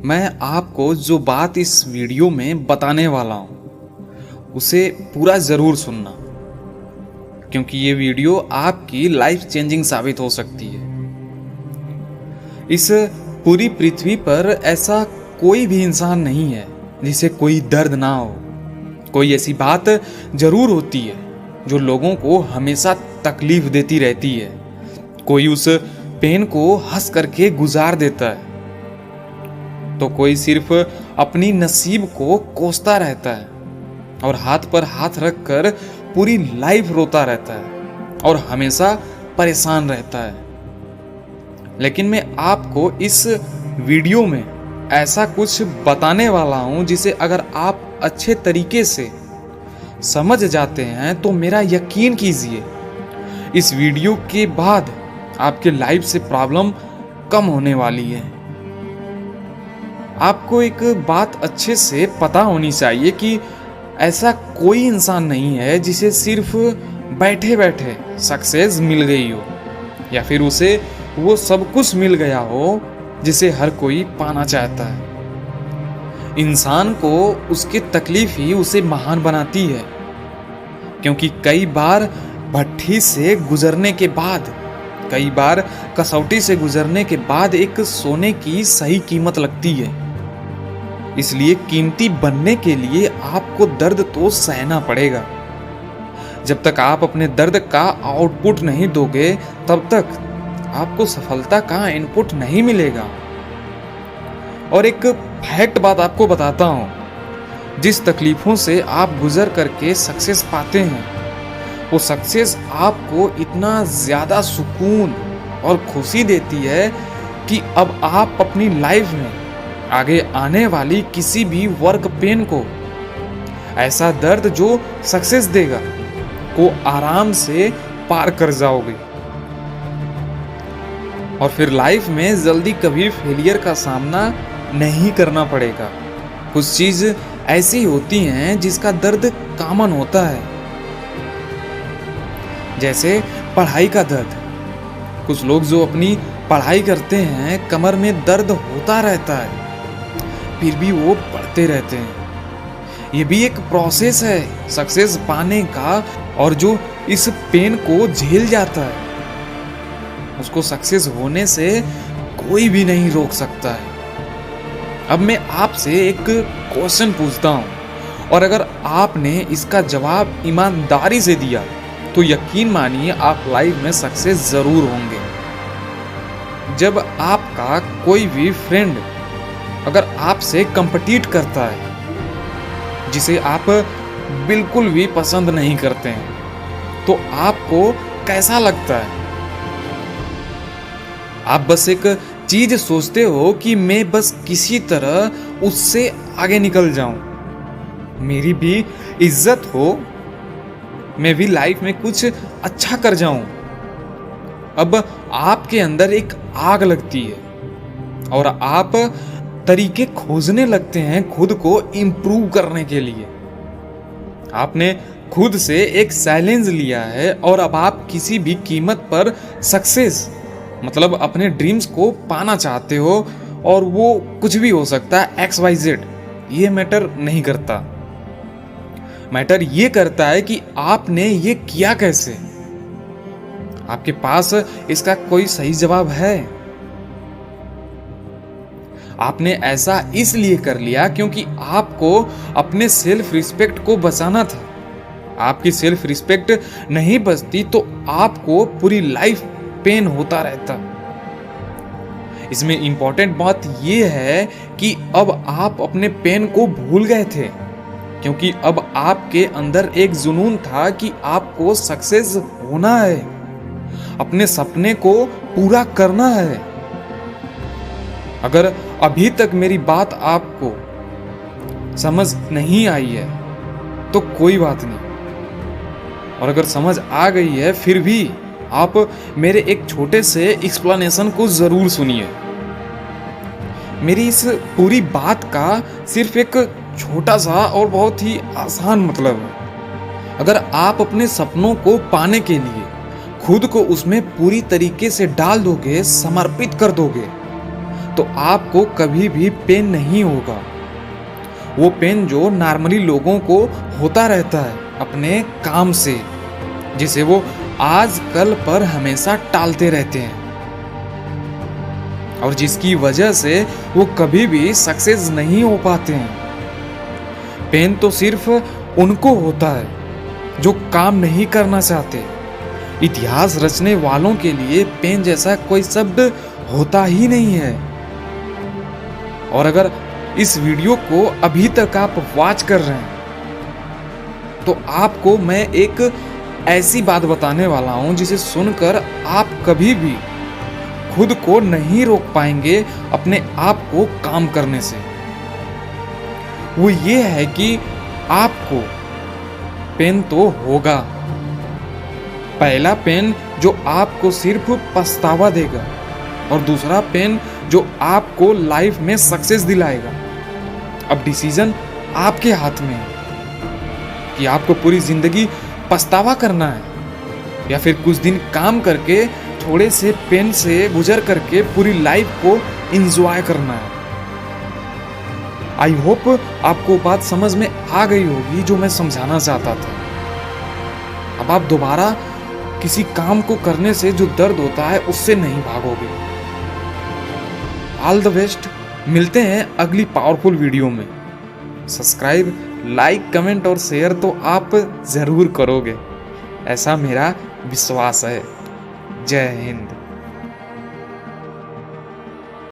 मैं आपको जो बात इस वीडियो में बताने वाला हूँ उसे पूरा ज़रूर सुनना, क्योंकि ये वीडियो आपकी लाइफ चेंजिंग साबित हो सकती है। इस पूरी पृथ्वी पर ऐसा कोई भी इंसान नहीं है जिसे कोई दर्द ना हो। कोई ऐसी बात जरूर होती है जो लोगों को हमेशा तकलीफ देती रहती है। कोई उस पेन को हंस करके गुजार देता है, तो कोई सिर्फ अपनी नसीब को कोसता रहता है और हाथ पर हाथ रखकर पूरी लाइफ रोता रहता है और हमेशा परेशान रहता है। लेकिन मैं आपको इस वीडियो में ऐसा कुछ बताने वाला हूं जिसे अगर आप अच्छे तरीके से समझ जाते हैं तो मेरा यकीन कीजिए, इस वीडियो के बाद आपके लाइफ से प्रॉब्लम कम होने वाली है। आपको एक बात अच्छे से पता होनी चाहिए कि ऐसा कोई इंसान नहीं है जिसे सिर्फ बैठे बैठे सक्सेस मिल गई हो या फिर उसे वो सब कुछ मिल गया हो जिसे हर कोई पाना चाहता है। इंसान को उसकी तकलीफ ही उसे महान बनाती है, क्योंकि कई बार भट्ठी से गुजरने के बाद, कई बार कसौटी से गुजरने के बाद एक सोने की सही कीमत लगती है। इसलिए कीमती बनने के लिए आपको दर्द तो सहना पड़ेगा। जब तक आप अपने दर्द का आउटपुट नहीं दोगे तब तक आपको सफलता का इनपुट नहीं मिलेगा। और एक फैक्ट बात आपको बताता हूं, जिस तकलीफों से आप गुजर करके सक्सेस पाते हैं वो सक्सेस आपको इतना ज्यादा सुकून और खुशी देती है कि अब आप अपनी लाइफ में आगे आने वाली किसी भी वर्क पेन को, ऐसा दर्द जो सक्सेस देगा, को आराम से पार कर जाओगे और फिर लाइफ में जल्दी कभी फेलियर का सामना नहीं करना पड़ेगा। कुछ चीज ऐसी होती हैं जिसका दर्द कॉमन होता है, जैसे पढ़ाई का दर्द। कुछ लोग जो अपनी पढ़ाई करते हैं कमर में दर्द होता रहता है, फिर भी वो पढ़ते रहते हैं। ये भी एक प्रोसेस है सक्सेस पाने का, और जो इस पेन को झेल जाता है उसको सक्सेस होने से कोई भी नहीं रोक सकता है। अब मैं आपसे एक क्वेश्चन पूछता हूं और अगर आपने इसका जवाब ईमानदारी से दिया तो यकीन मानिए आप लाइफ में सक्सेस जरूर होंगे। जब आपका कोई भी फ्रेंड अगर आपसे कंपीट करता है जिसे आप बिल्कुल भी पसंद नहीं करते हैं, तो आपको कैसा लगता है? आप बस एक चीज सोचते हो कि मैं बस किसी तरह उससे आगे निकल जाऊं, मेरी भी इज्जत हो, मैं भी लाइफ में कुछ अच्छा कर जाऊं। अब आपके अंदर एक आग लगती है और आप तरीके खोजने लगते हैं खुद को इम्प्रूव करने के लिए। आपने खुद से एक चैलेंज लिया है और अब आप किसी भी कीमत पर सक्सेस, मतलब अपने ड्रीम्स को पाना चाहते हो, और वो कुछ भी हो सकता है, XYZ, ये मैटर नहीं करता। मैटर ये करता है कि आपने ये किया कैसे। आपके पास इसका कोई सही जवाब है? आपने ऐसा इसलिए कर लिया क्योंकि आपको अपने सेल्फ रिस्पेक्ट को बचाना था। आपकी सेल्फ रिस्पेक्ट नहीं बचती तो आपको पूरी लाइफ पेन होता रहता। इसमें इंपॉर्टेंट बात यह है कि अब आप अपने पेन को भूल गए थे, क्योंकि अब आपके अंदर एक जुनून था कि आपको सक्सेस होना है, अपने सपने को पूरा करना है। अगर अभी तक मेरी बात आपको समझ नहीं आई है तो कोई बात नहीं, और अगर समझ आ गई है फिर भी आप मेरे एक छोटे से एक्सप्लेनेशन को जरूर सुनिए। मेरी इस पूरी बात का सिर्फ एक छोटा सा और बहुत ही आसान मतलब है। अगर आप अपने सपनों को पाने के लिए खुद को उसमें पूरी तरीके से डाल दोगे, समर्पित कर दोगे, तो आपको कभी भी पेन नहीं होगा। वो पेन जो नॉर्मली लोगों को होता रहता है अपने काम से, जिसे वो आज कल पर हमेशा टालते रहते हैं और जिसकी वजह से वो कभी भी सक्सेस नहीं हो पाते हैं। पेन तो सिर्फ उनको होता है जो काम नहीं करना चाहते। इतिहास रचने वालों के लिए पेन जैसा कोई शब्द होता ही नहीं है। और अगर इस वीडियो को अभी तक आप वॉच कर रहे हैं तो आपको मैं एक ऐसी बात बताने वाला हूं जिसे सुनकर आप कभी भी खुद को नहीं रोक पाएंगे अपने आप को काम करने से। वो ये है कि आपको पेन तो होगा। पहला पेन जो आपको सिर्फ पछतावा देगा और दूसरा पेन जो आपको लाइफ में सक्सेस दिलाएगा। अब डिसीजन आपके हाथ में है कि आपको पूरी जिंदगी पछतावा करना है या फिर कुछ दिन काम करके थोड़े से पेन से गुजर करके पूरी लाइफ को एंजॉय करना है। आई होप आपको बात समझ में आ गई होगी जो मैं समझाना चाहता था। अब आप दोबारा किसी काम को करने से जो दर्द होता है उससे नहीं भागोगे। All the best. मिलते हैं अगली पावरफुल वीडियो में। सब्सक्राइब, लाइक, कमेंट और शेयर तो आप जरूर करोगे, ऐसा मेरा विश्वास है। जय हिंद।